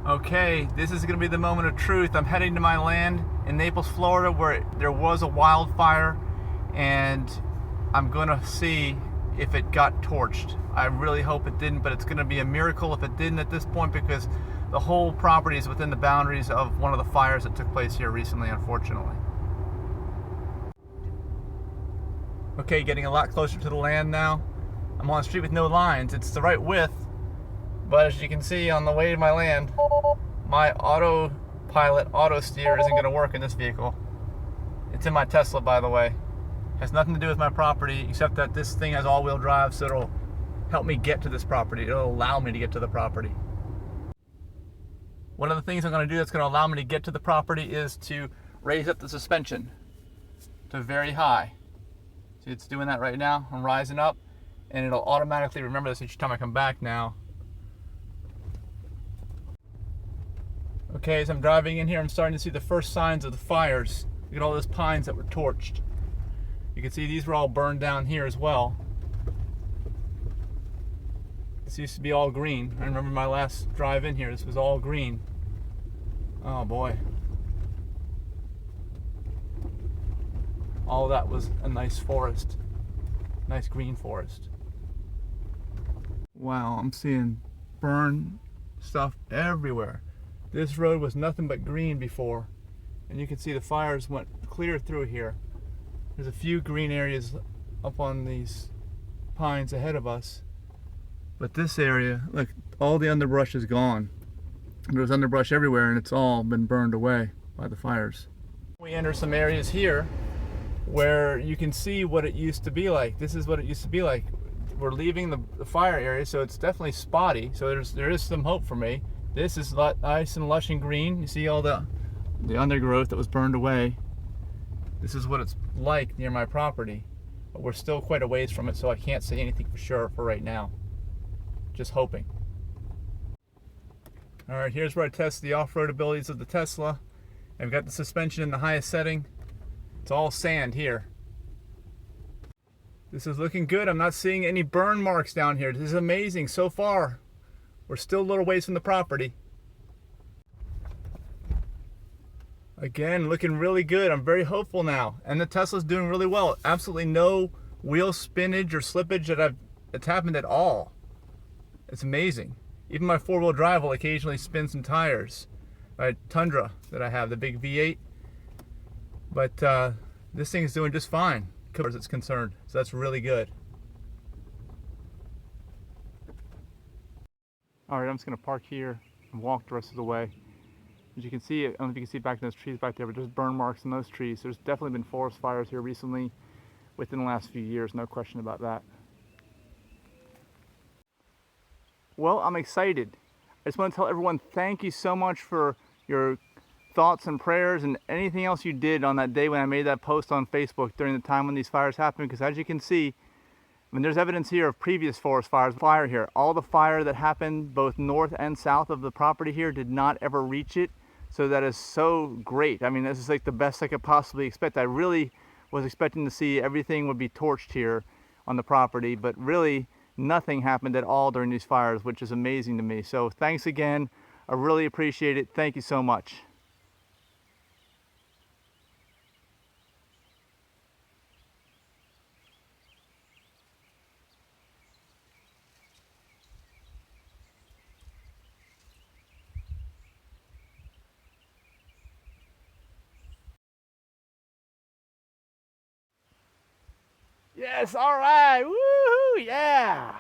Okay, this is going to be the moment of truth. I'm heading to my land in Naples, Florida, where there was a wildfire, and I'm going to see if it got torched. I really hope it didn't, but it's going to be a miracle if it didn't at this point, because the whole property is within the boundaries of one of the fires that took place here recently, unfortunately. Okay, getting a lot closer to the land now. I'm on a street with no lines. It's the right width, but as you can see on the way to my land, my autopilot auto steer isn't going to work in this vehicle. It's in my Tesla, by the way. Has nothing to do with my property, except that this thing has all-wheel drive, so it'll help me get to this property. It'll allow me to get to the property. One of the things I'm going to do that's going to allow me to get to the property is to raise up the suspension to very high. See, it's doing that right now. I'm rising up, and it'll automatically remember this each time I come back now. Okay, as I'm driving in here, I'm starting to see the first signs of the fires. Look at all those pines that were torched. You can see these were all burned down here as well. This used to be all green. I remember my last drive in here, this was all green. Oh boy. All that was a nice forest. Nice green forest. Wow, I'm seeing burn stuff everywhere. This road was nothing but green before, and you can see the fires went clear through here. There's a few green areas up on these pines ahead of us, but this area, look, all the underbrush is gone. There was underbrush everywhere, and it's all been burned away by the fires. We enter some areas here where you can see what it used to be like. This is what it used to be like. We're leaving the fire area, so it's definitely spotty, so there is some hope for me. This is nice and lush and green. You see all the undergrowth that was burned away. This is what it's like near my property, but we're still quite a ways from it, so I can't say anything for sure for right now. Just hoping. All right, here's where I test the off-road abilities of the Tesla. I've got the suspension in the highest setting. It's all sand here. This is looking good. I'm not seeing any burn marks down here. This is amazing so far. We're still a little ways from the property. Again, looking really good. I'm very hopeful now. And the Tesla's doing really well. Absolutely no wheel spinnage or slippage that's happened at all. It's amazing. Even my four-wheel drive will occasionally spin some tires. My Tundra that I have, the big V8. But this thing is doing just fine as far as it's concerned. So that's really good. All right, I'm just gonna park here and walk the rest of the way. As you can see, I don't know if you can see back in those trees back there, but there's burn marks in those trees. There's definitely been forest fires here recently within the last few years, no question about that. Well, I'm excited. I just want to tell everyone thank you so much for your thoughts and prayers and anything else you did on that day when I made that post on Facebook during the time when these fires happened, because as you can see, I mean, there's evidence here of previous forest fires. Fire here, all the fire that happened both north and south of the property here did not ever reach it. So that is so great. I mean, this is like the best I could possibly expect. I really was expecting to see everything would be torched here on the property, but really nothing happened at all during these fires, which is amazing to me. So thanks again. I really appreciate it. Thank you so much. Yes, all right, woohoo, yeah.